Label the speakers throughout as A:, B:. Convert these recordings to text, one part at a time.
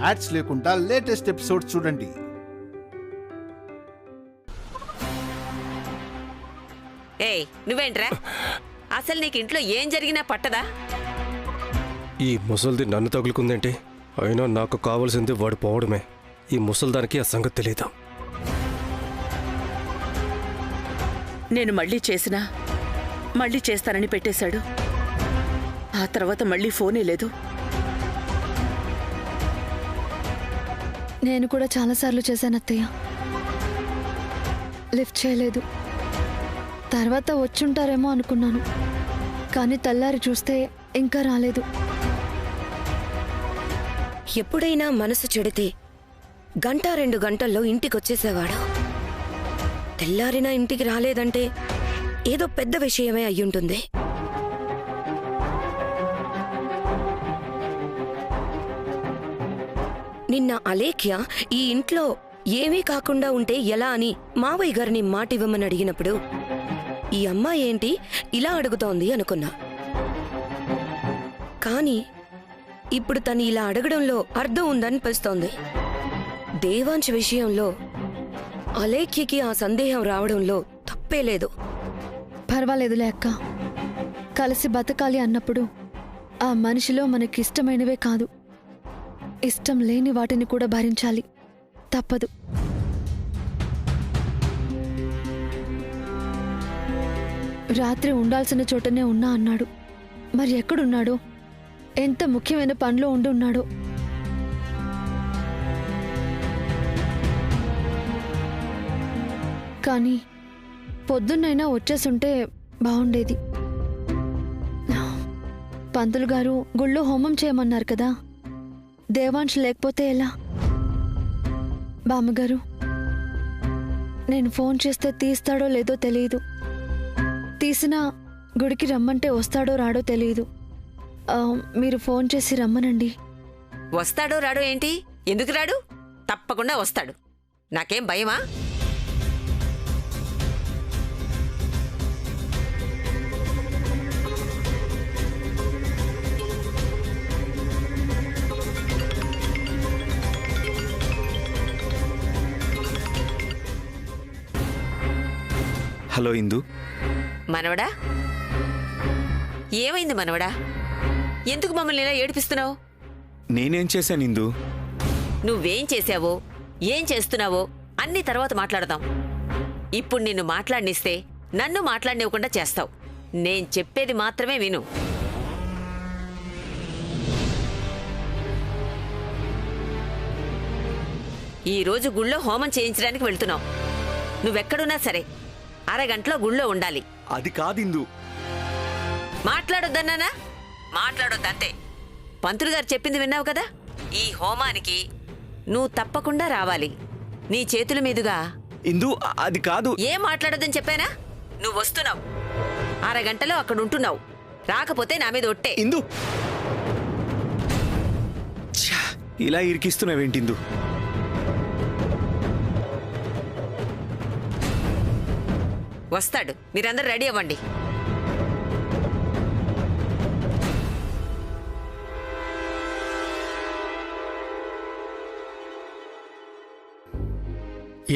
A: Ads లేకుండా latest episodes చూడండి.
B: ఏయ్ నువ్వేంట్రా? అసలు నీకు ఇంట్లో ఏం జరిగినా పట్టదా?
C: ఈ ముసల్ది నన్ను తగులుకుందేంటి? అయినా నాకు కావాల్సింది వాడు పోవడమే. ఈ ముసల్దానికి ఆ సంగతి తెలీదు.
D: నేను మళ్ళీ చేసినా మళ్ళీ చేస్తానని పెట్టేశాడు. ఆ తర్వాత మళ్ళీ ఫోనే లేదు.
E: నేను కూడా చాలాసార్లు చేశాను అత్తయ్య, లిఫ్ట్ చేయలేదు. తర్వాత వచ్చుంటారేమో అనుకున్నాను, కానీ తెల్లారి చూస్తే ఇంకా రాలేదు.
F: ఎప్పుడైనా మనసు చెడితే 1-2 గంటల్లో ఇంటికొచ్చేసేవాడు. తెల్లారినా ఇంటికి రాలేదంటే ఏదో పెద్ద విషయమే అయ్యుంటుంది. నిన్న అలేఖ్య ఈ ఇంట్లో ఏమీ కాకుండా ఉంటే ఎలా అని మావయ్య గారిని మాటివ్వమని అడిగినప్పుడు ఈ అమ్మాయి ఏంటి ఇలా అడుగుతోంది అనుకున్నా. కానీ ఇప్పుడు తను ఇలా అడగడంలో అర్థం ఉందనిపిస్తోంది. దేవాంశ్ విషయంలో అలేఖ్యకి ఆ సందేహం రావడంలో తప్పే లేదు.
E: పర్వాలేదులే అక్క, కలిసి బతకాలి అన్నప్పుడు ఆ మనిషిలో మనకిష్టమైనవే కాదు, ఇష్టం లేని వాటిని కూడా భరించాలి, తప్పదు. రాత్రి ఉండాల్సిన చోటనే ఉన్నా అన్నాడు. మరి ఎక్కడున్నాడో, ఎంత ముఖ్యమైన పనిలో ఉండి ఉన్నాడో. కానీ పొద్దున్నైనా వచ్చేసుంటే బాగుండేది. పంతులు గారు గుళ్ళో హోమం చేయమన్నారు కదా, దేవాంశ్ లేకపోతే ఎలా? బామ్మగారు, నేను ఫోన్ చేస్తే తీస్తాడో లేదో తెలియదు. తీసినా గుడికి రమ్మంటే వస్తాడో రాడో తెలియదు. మీరు ఫోన్ చేసి రమ్మనండి.
B: వస్తాడో రాడో ఏంటి? ఎందుకు రాడు? తప్పకుండా వస్తాడు. నాకేం భయమా?
G: హలో ఇందు.
B: మనవడా, ఏమైంది మనవడా? ఎందుకు మమ్మల్ని ఇలా ఏడిపిస్తున్నావు?
G: నేనేం చేశాను ఇందు?
B: నువ్వేం చేశావో ఏం చేస్తున్నావో అన్ని తర్వాత మాట్లాడదాం. ఇప్పుడు నిన్ను మాట్లాడనిస్తే నన్ను మాట్లాడనివ్వకుండా చేస్తావు. నేను చెప్పేది మాత్రమే విను. ఈరోజు గుళ్ళో హోమం చేయించడానికి వెళ్తున్నావు. నువ్వెక్కడున్నా సరే అరగంటలో గుళ్ళో ఉండాలి.
G: అది కాదిందు.
B: మాట్లాడొద్దన్నానా? మాట్లాడొద్దంతే. పంతులు గారు చెప్పింది విన్నావు కదా, ఈ హోమానికి నువ్వు తప్పకుండా రావాలి. నీ చేతుల మీదుగా.
G: ఇందు అది కాదు.
B: ఏం మాట్లాడొద్దని చెప్పానా? నువ్వు వస్తున్నావు, అరగంటలో అక్కడ ఉంటున్నావు. రాకపోతే నా మీద ఒట్టే.
G: ఇందు ఇలా ఇరికిస్తున్నావేంటి ఇందు?
B: వస్తాడు, మీరందరూ రెడీ అవ్వండి.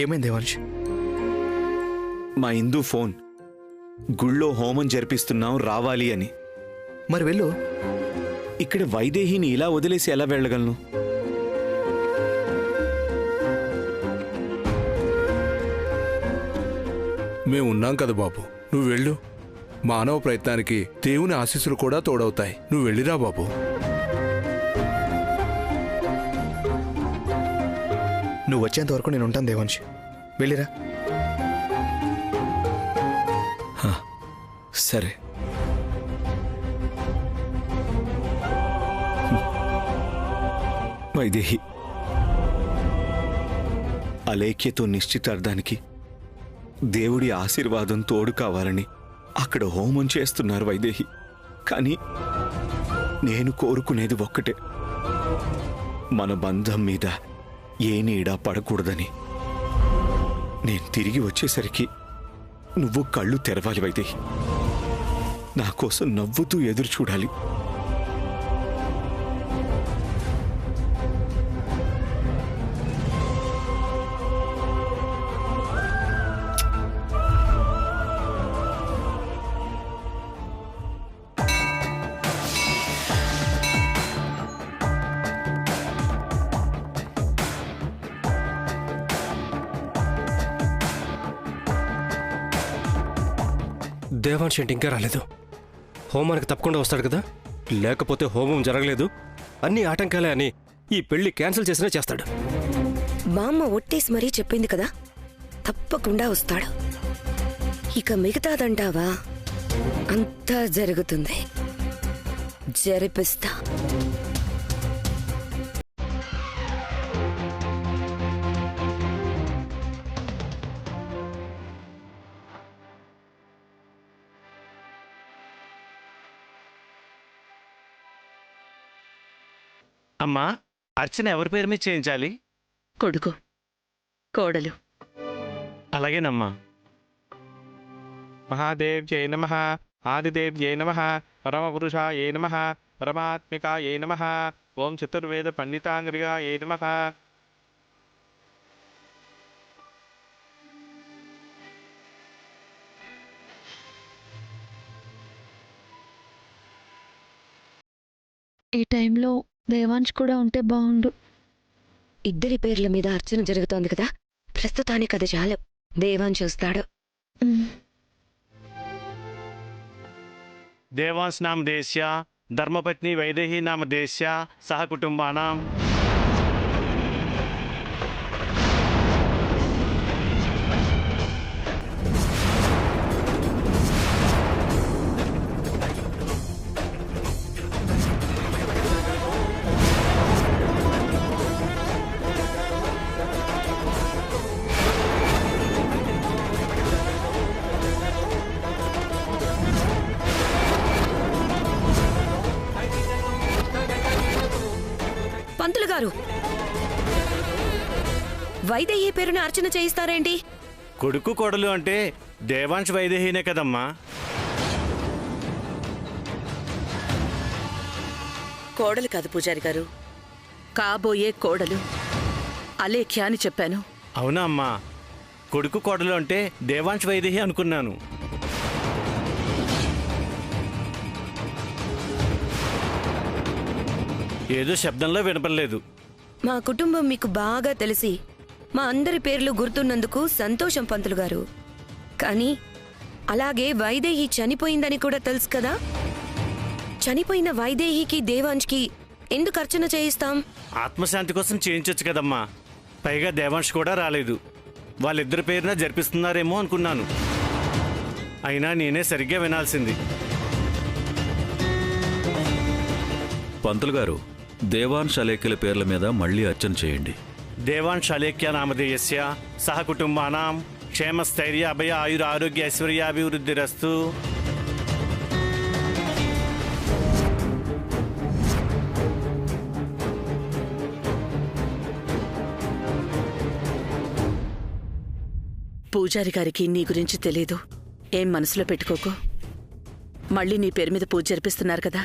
H: ఏమైంది దేవాంశ్?
G: మా ఇందు ఫోన్, గుళ్ళో హోమం జరిపిస్తున్నాం రావాలి అని.
H: మరి వెళ్ళు.
G: ఇక్కడ వైదేహిని ఇలా వదిలేసి ఎలా వెళ్ళగలను?
I: మేమున్నాం కదా బాబు, నువ్వు వెళ్ళు. మానవ ప్రయత్నానికి దేవుని ఆశీస్సులు కూడా తోడవుతాయి. నువ్వు వెళ్ళిరా బాబు.
H: నువ్వు వచ్చేంత వరకు నేను ఉంటాను దేవాంశ్, వెళ్ళిరా.
G: సరే. వైదేహి, అలేఖ్యతో నిశ్చితార్థానికి దేవుడి ఆశీర్వాదం తోడు కావాలని అక్కడ హోమం చేస్తున్నారు వైదేహి. కానీ నేను కోరుకునేది ఒక్కటే, మన బంధం మీద ఏ నీడా పడకూడదని. నేను తిరిగి వచ్చేసరికి నువ్వు కళ్ళు తెరవాలి వైదేహి. నా కోసం నవ్వుతూ ఎదురు చూడాలి.
C: దేవాంశ్ ఏంటి ఇంకా రాలేదు? హోమానికి తప్పకుండా వస్తాడు కదా? లేకపోతే హోమం జరగలేదు, అన్ని ఆటంకాలే అని ఈ పెళ్లి క్యాన్సిల్ చేసినా చేస్తాడు.
F: బామ్మ ఒట్టేసి మరీ చెప్పింది కదా, తప్పకుండా వస్తాడు. ఇక మిగతాదంటావా? అంతా జరుగుతుంది, జరిపిస్తా.
J: అమ్మా, అర్చన ఎవరి పేరు మీద చేయించాలి?
D: కొడుకు, కోడలు.
J: అలాగేనమ్మా. మహాదేవ్ జయ నమః, ఆదిదేవ్ జయ నమః, పరమపురుషాయ నమః, పరమాత్మికాయ నమః, ఓం చతుర్వేద పండితాంగ్రియాయ నమః.
E: ఈ టైంలో దేవాంశ్ కూడా ఉంటే బాగుండు.
F: ఇద్దరి పేర్ల మీద అర్చన జరుగుతోంది కదా, ప్రస్తుతానికి అది చాలు. దేవాన్ చూస్తాడు.
J: దేవాంశ్ నామ దేశ్య, ధర్మపత్ని వైదేహి నామ దేశ్య, సహ కుటుంబానాం.
F: పంతులు గారు, వైదేహి పేరున అర్చన చేయిస్తారేంటి?
J: కొడుకు కోడలు అంటే దేవాంశ్ వైదేహినే కదమ్మా.
D: కోడలు కాదు పూజారి గారు, కాబోయే కోడలు. అలేఖ్య అని చెప్పాను.
J: అవునా అమ్మా? కొడుకు కోడలు అంటే దేవాంశ్ వైదేహి అనుకున్నాను. ఏదో శబ్దంలో వినపడలేదు.
F: మా కుటుంబం మీకు బాగా తెలిసి మా అందరి పేర్లు గుర్తున్నందుకు సంతోషం పంతులు గారు. కానీ అలాగే వైదేహి చనిపోయిందని కూడా తెలుసు కదా. చనిపోయిన వైదేహికి దేవాంశ్కి ఎందుకు అర్చన చేయిస్తాం?
J: ఆత్మశాంతి కోసం చేయించొచ్చు కదమ్మా. పైగా దేవాంశ్ కూడా రాలేదు. వాళ్ళిద్దరి పేరున జరిపిస్తున్నారేమో అనుకున్నాను. అయినా నేనే సరిగ్గా వినాల్సింది.
G: పంతులు గారు, దేవాంశ్ అలేఖ్యల పేర్ల మీద మళ్ళీ అర్చన చేయండి.
J: దేవాంశ్ అలేఖ్య నామధేయస్య సహ కుటుంబానాం క్షేమస్థైర్య అభయ ఆయుర ఆరోగ్య ఐశ్వర్యాభివృద్ధిరస్తు.
D: పూజారి గారికి నీ గురించి తెలీదు. ఏం మనసులో పెట్టుకోకు. మళ్ళీ నీ పేరు మీద పూజ జరిపిస్తున్నారు కదా.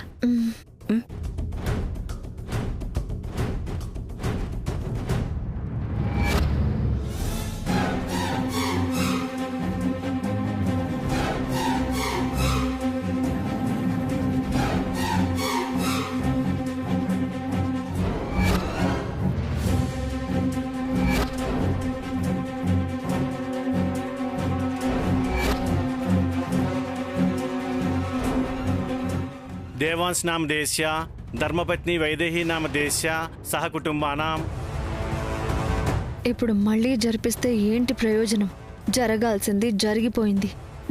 J: దేవాంశ్ నామ దేశ్య, ధర్మపత్ని వైదేహి నామ దేశ్య, సహ కుటుంబానాం.
E: ఇప్పుడు మళ్ళీ జరిపిస్తే ఏంటి ప్రయోజనం? జరగాల్సింది జరిగిపోయింది.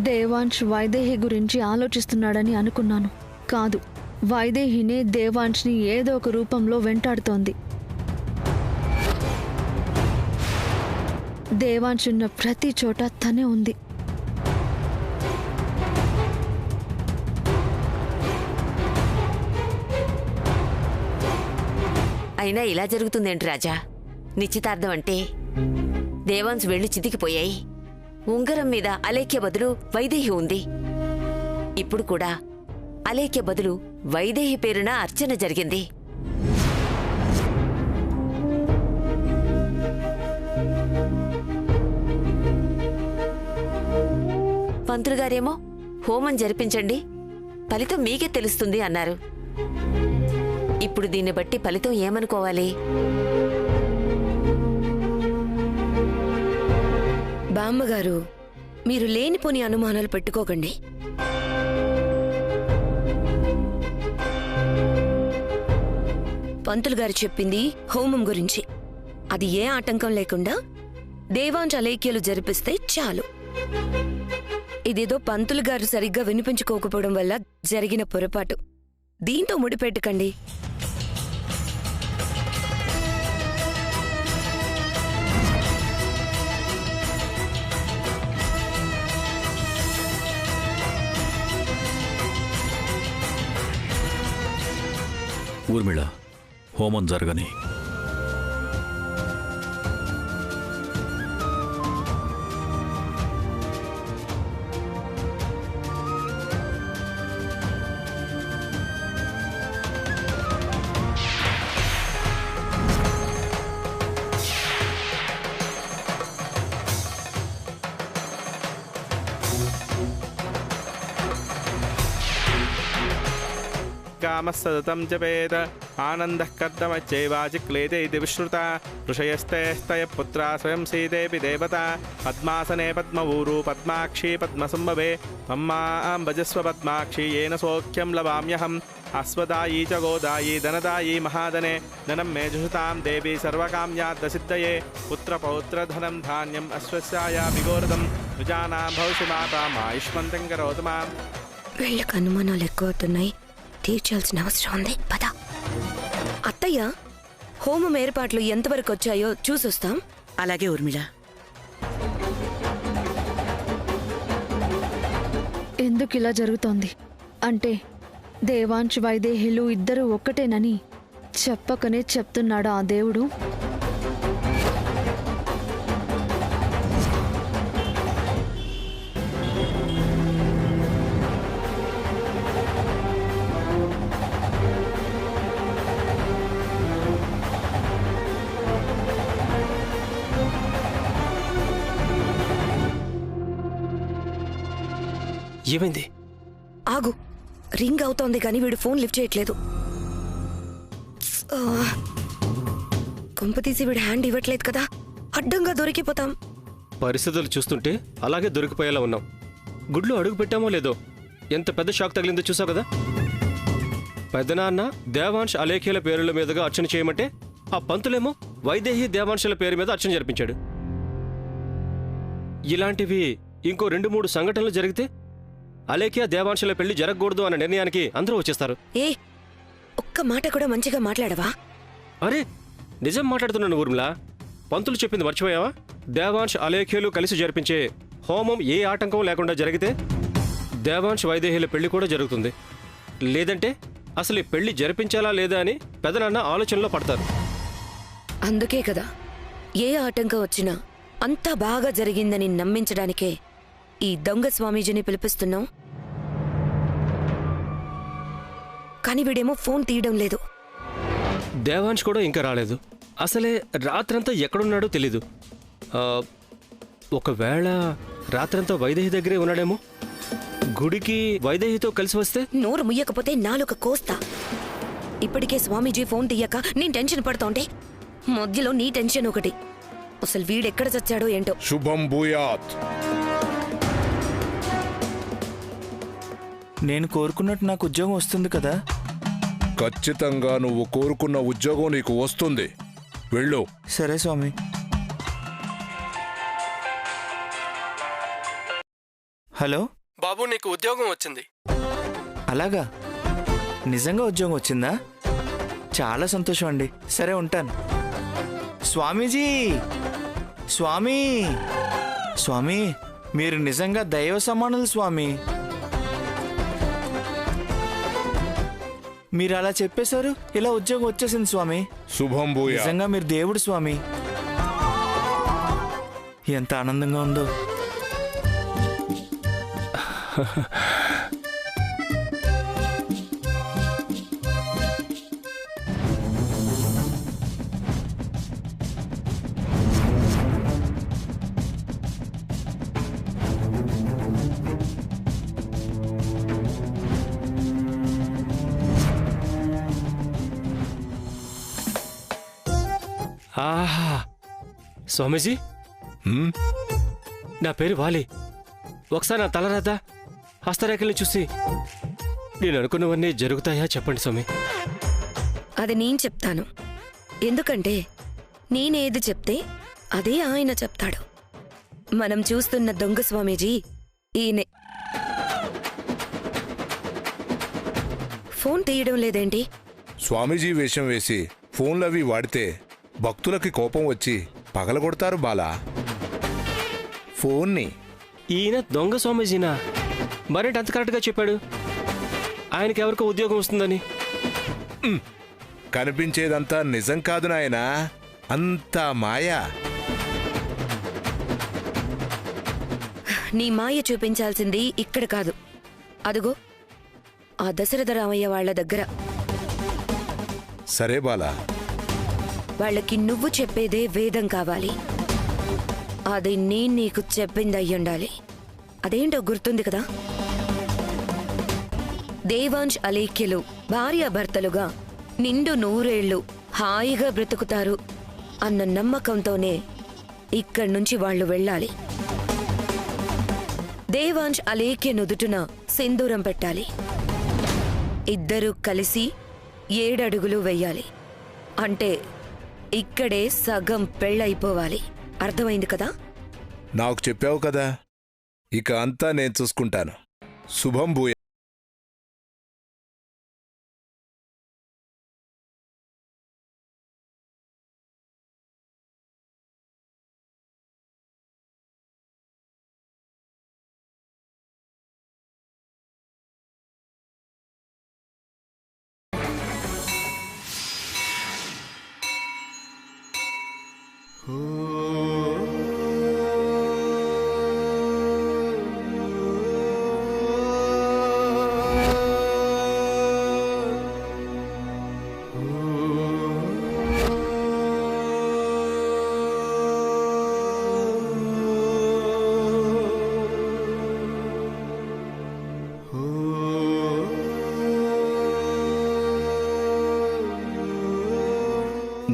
E: దేవాంశ్ వైదేహి గురించి ఆలోచిస్తున్నాడని అనుకున్నాను. కాదు, వైదేహినే దేవాంశ్ని ఏదో ఒక రూపంలో వెంటాడుతోంది. దేవాంశ్ ఉన్న ప్రతి చోట తనే ఉంది.
B: అయినా ఇలా జరుగుతుందేంటి రాజా? నిశ్చితార్థం అంటే దేవాంశ్ వెళ్లి చితికిపోయాయి. ఉంగరం మీద అలేఖ్య బదులు వైదేహి ఉంది. ఇప్పుడు కూడా అలేఖ్య బదులు వైదేహి పేరున అర్చన జరిగింది. పంతులు గారేమో హోమం జరిపించండి, ఫలితం మీకే తెలుస్తుంది అన్నారు. ఇప్పుడు దీన్ని బట్టి ఫలితం ఏమనుకోవాలి?
F: బామ్మగారు, మీరు లేనిపోని అనుమానాలు పెట్టుకోకండి. పంతులు గారు చెప్పింది హోమం గురించి. అది ఏ ఆటంకం లేకుండా దేవాంశ అలేఖ్యలు జరిపిస్తే చాలు. ఇదేదో పంతులు గారు సరిగ్గా వినిపించుకోకపోవడం వల్ల జరిగిన పొరపాటు. దీంతో ముడిపెట్టకండి.
G: ఊర్మిళ, హోమం జరగని.
K: कामः सततं जपेत आनन्दः कर्तमच्चैवाचिक्लेते इति विश्रुता ऋषयस्तेस्तयपुत्रा स्वयं सीतेऽपि देवता पद्मासने पद्मवूरू पद्माक्षी पद्मसम्भवे मम्मां भजस्व पद्माक्षी येन सौख्यं लवाम्यहम् अश्वदायी च गोदायी धनदायी महाधने धनं मे जुषतां देवी सर्वकाम्याद्दसिद्धये पुत्रपौत्रधनं धान्यम् अश्वस्याया विगोरदं विजानां भवसि माता मायुष्मन्तं करोतु माम्.
F: వీళ్ళకి అనుమానాలు ఎక్కువ అవుతున్నాయి. తీర్చాల్సిన అవసరం ఉంది. పద. అత్తయ్య, హోమం ఏర్పాట్లు ఎంతవరకు వచ్చాయో చూసొస్తాం.
D: అలాగే ఊర్మిళ.
E: ఎందుకు ఇలా జరుగుతోంది అంటే దేవాంశ్ వైదేహిలు ఇద్దరు ఒక్కటేనని చెప్పకనే చెప్తున్నాడా ఆ దేవుడు?
C: ఏమైంది?
F: ఆగు. రింగ్ అవుతోంది కానీ వీడు ఫోన్ లిఫ్ట్ చేయట్లేదు. కొంపతీసి వీడు హ్యాండ్ ఇవ్వట్లేదు కదా, అడ్డంగా దొరికిపోతాం.
C: పరిస్థితులు చూస్తుంటే అలాగే దొరికిపోయేలా ఉన్నాం. గుడ్లు అడుగు పెట్టామో లేదో ఎంత పెద్ద షాక్ తగిలిందో చూసావు కదా. పెద్దనాన్న దేవాంశ్ అలేఖ్యల పేరుల మీదుగా అర్చన చేయమంటే ఆ పంతులేమో వైదేహి దేవాంశల పేరు మీద అర్చన జరిపించాడు. ఇలాంటివి ఇంకో 2-3 సంఘటనలు జరిగితే అలేఖ్య దేవాంశల పెళ్లి జరగకూడదు అన్న నిర్ణయానికి అందరూ వచ్చేస్తారు.
F: ఏ ఒక్క మాట కూడా మంచిగా మాట్లాడవా?
C: అరే నిజం మాట్లాడుతున్నాను ఊర్మిళ. పంతులు చెప్పింది మర్చిపోయావా? దేవాంశ్ అలేఖ్యలు కలిసి జరిపించే హోమం ఏ ఆటంకం లేకుండా జరిగితే దేవాంశ్ వైదేహిల పెళ్లి కూడా జరుగుతుంది. లేదంటే అసలు ఈ పెళ్లి జరిపించాలా లేదా అని పెదనాన్న ఆలోచనలో పడతారు.
F: అందుకే కదా ఏ ఆటంకం వచ్చినా అంతా బాగా జరిగిందని నమ్మించడానికే ఈ దొంగ స్వామీజీని పిలిపిస్తున్నాం. కానీ వీడేమో ఫోన్ తీయడం లేదు.
C: దేవాంశ్ కూడా ఇంకా రాలేదు. అసలే రాత్రంతా ఎక్కడున్నాడో తెలీదు. ఒకవేళ రాత్రంతా వైదేహి దగ్గరే ఉన్నాడేమో. గుడికి వైదేహితో కలిసి వస్తే
F: నోరు ముయ్యకపోతే నాలుక కోస్తా. ఇప్పటికే స్వామీజీ ఫోన్ తీయక నేను టెన్షన్ పడుతూ ఉంటే మధ్యలో నీ టెన్షన్ ఒకటి. అసలు వీడెక్కడ చచ్చాడో ఏంటో.
I: శుభం భూయాత్.
L: నేను కోరుకున్నట్టు నాకు ఉద్యోగం వస్తుంది కదా?
I: ఖచ్చితంగా నువ్వు కోరుకున్న ఉద్యోగం నీకు వస్తుంది. వెళ్ళు.
L: సరే స్వామి. హలో
C: బాబు, నీకు ఉద్యోగం వచ్చింది.
L: అలాగా? నిజంగా ఉద్యోగం వచ్చిందా? చాలా సంతోషం అండి. సరే ఉంటాను. స్వామీజీ, స్వామి, స్వామి మీరు నిజంగా దైవ సమానులు స్వామి. మీరు అలా చెప్పేశారు, ఇలా ఉద్యోగం వచ్చేసింది స్వామి.
I: శుభం భూయాత్.
L: నిజంగా మీరు దేవుడు స్వామి. ఎంత ఆనందంగా ఉందో.
C: ఆహా, స్వామీజీ, నా పేరు వాలి. ఒకసారి నా తలరాత హస్తరేఖల్ని చూసి నేను అనుకున్నవన్నీ జరుగుతాయా చెప్పండి స్వామి.
F: అది నేను చెప్తాను. ఎందుకంటే నేనేది చెప్తే అదే ఆయన చెప్తాడు. మనం చూస్తున్న దొంగ స్వామీజీ ఈయనే. ఫోన్ తీయడం లేదేంటి?
I: స్వామీజీ వేషం వేసి ఫోన్లవి వాడితే భక్తులకి కోపం వచ్చి పగలగొడతారు బాలా. ఫోన్ని
C: ఈయన దొంగ స్వామీజీనా? మరేంటి అంత కరెక్ట్గా చెప్పాడు? ఆయనకి ఎవరికో ఉద్యోగం వస్తుందని.
I: కనిపించేదంతా నిజం కాదు నాయనా, అంతా మాయా.
F: నీ మాయ చూపించాల్సింది ఇక్కడ కాదు, అదుగో ఆ దశరథ రామయ్య వాళ్ల దగ్గర.
I: సరే బాలా,
F: వాళ్ళకి నువ్వు చెప్పేదే వేదం కావాలి. అది నేను నీకు చెప్పింది అయ్యుండాలి. అదేంటో గుర్తుంది కదా? దేవాంశ్ అలేఖ్యలు భార్యాభర్తలుగా నిండు 100 ఏళ్లు హాయిగా బ్రతుకుతారు అన్న నమ్మకంతోనే ఇక్కడ్నుంచి వాళ్ళు వెళ్ళాలి. దేవాంశ్ అలేఖ్య నుదుటున సింధూరం పెట్టాలి. ఇద్దరూ కలిసి 7 అడుగులు వెయ్యాలి. అంటే ఇక్కడే సగం పెళ్ళైపోవాలి. అర్థమైంది కదా?
I: నాకు చెప్పావు కదా, ఇక అంతా నేను చూసుకుంటాను. శుభం భూయ.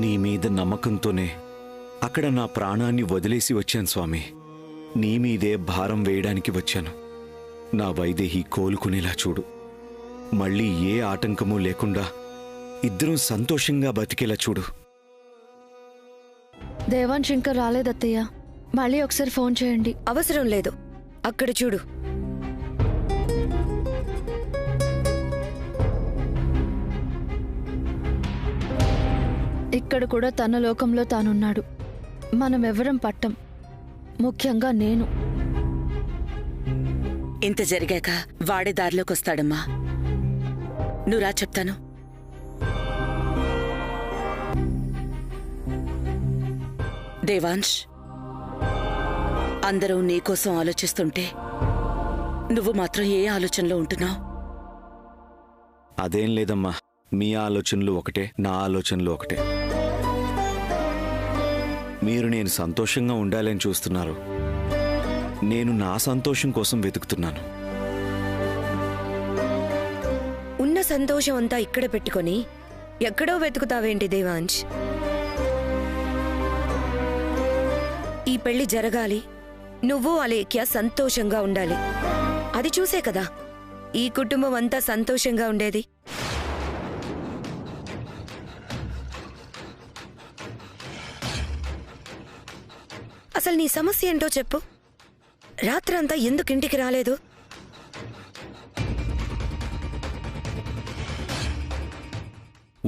M: నీ మీద నమ్మకంతోనే అక్కడ నా ప్రాణాన్ని వదిలేసి వచ్చాను స్వామి. నీ మీదే భారం వేయడానికి వచ్చాను. నా వైదేహి కోలుకునేలా చూడు. మళ్ళీ ఏ ఆటంకమూ లేకుండా ఇద్దరం సంతోషంగా బతికేలా చూడు.
E: దేవాంశ్ ఇంకా రాలేదత్తయ్య. మళ్ళీ ఒకసారి ఫోన్ చేయండి.
F: అవసరం లేదు, అక్కడ చూడు.
E: ఇక్కడ కూడా తన లోకంలో తానున్నాడు. మనమెవరం పట్టం, ముఖ్యంగా నేను.
D: ఇంత జరిగాక వాడే దారిలోకి వస్తాడమ్మా. నువ్వు రా చెప్తాను. దేవాంశ్, అందరూ నీకోసం ఆలోచిస్తుంటే నువ్వు మాత్రం ఏ ఆలోచనలో ఉంటున్నావు?
M: అదేం లేదమ్మా, మీ ఆలోచనలు ఒకటే, నా ఆలోచనలు ఒకటే. మీరు నేను సంతోషంగా ఉండాలని చూస్తున్నారు. నేను నా సంతోషం కోసం వెతుకుతున్నాను.
F: ఉన్న సంతోషం అంతా ఇక్కడ పెట్టుకొని ఎక్కడో వెతుకుతావేంటి దేవాంశ్? ఈ పెళ్లి జరగాలి, నువ్వు అలేఖ్య సంతోషంగా ఉండాలి. అది చూసే కదా ఈ కుటుంబం అంతా సంతోషంగా ఉండేది. అసలు నీ సమస్య ఏంటో చెప్పు. రాత్రంతా ఎందుకు ఇంటికి రాలేదు?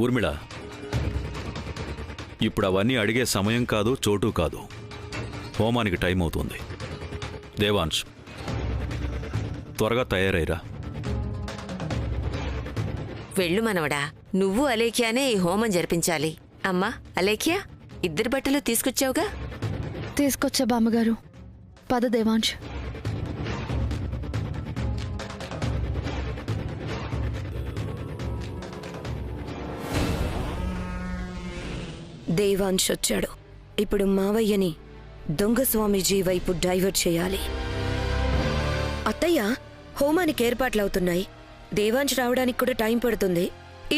G: ఊర్మిళ, ఇప్పుడు అవన్నీ అడిగే సమయం కాదు, చోటు కాదు. హోమానికి టైం అవుతుంది. దేవాంశ్, త్వరగా తయారైరా.
B: వెళ్ళు మనవడా, నువ్వు అలేఖ్యానే ఈ హోమం జరిపించాలి. అమ్మా అలేఖ్య, ఇద్దరి బట్టలు తీసుకొచ్చావుగా?
E: తీసుకొచ్చా బామ్మగారు. పద దేవాంశ్.
F: దేవాంశ్ వచ్చాడు. ఇప్పుడు మావయ్యని దొంగ స్వామీజీ వైపు డైవర్ట్ చేయాలి. అత్తయ్య, హోమానికి ఏర్పాట్లవుతున్నాయి. దేవాంశ్ రావడానికి కూడా టైం పడుతుంది.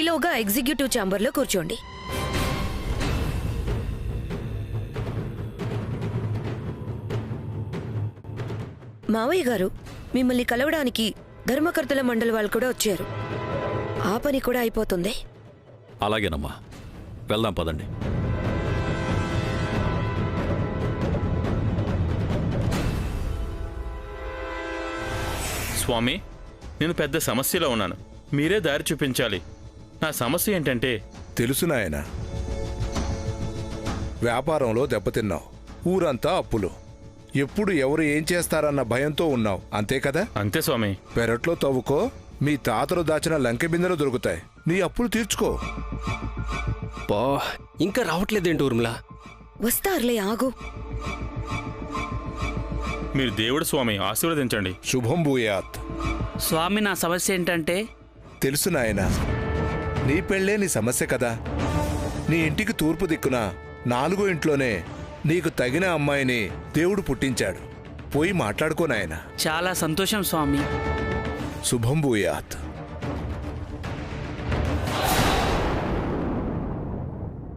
F: ఈలోగా ఎగ్జిక్యూటివ్ ఛాంబర్లో కూర్చోండి. మావయ్య గారు, మిమ్మల్ని కలవడానికి ధర్మకర్తల మండలి వాళ్ళు కూడా వచ్చారు. ఆ పని కూడా అయిపోతుంది.
G: అలాగేనమ్మా, వెళ్దాం పదండి.
N: స్వామి, నేను పెద్ద సమస్యలో ఉన్నాను. మీరే దారి చూపించాలి. నా సమస్య ఏంటంటే...
I: తెలుసు నాయనా, వ్యాపారంలో దెబ్బతిన్నావు, ఊరంతా అప్పులు, ఎప్పుడు ఎవరు ఏం చేస్తారన్న భయంతో ఉన్నావు, అంతే కదా?
N: అంతే స్వామి.
I: పెరట్లో తవ్వుకో, మీ తాతలు దాచిన లంకె బిందెలు దొరుకుతాయి, నీ అప్పులు తీర్చుకో.
C: బా, ఇంకా రావట్లేదేంటి ఊర్మిళ?
F: వస్తారులే, ఆగు.
N: మీరు దేవుడు స్వామి, ఆశీర్వదించండి.
I: శుభం భూయాత్.
O: స్వామి, నా సమస్య ఏంటంటే...
I: తెలుసు నాయనా, నీ పెళ్ళే నీ సమస్య కదా. నీ ఇంటికి తూర్పు దిక్కున 4వ ఇంట్లోనే నీకు తగిన అమ్మాయిని దేవుడు పుట్టించాడు. పోయి మాట్లాడుకో నాయనా.
O: చాలా సంతోషం స్వామి.
I: శుభం భూయాత్.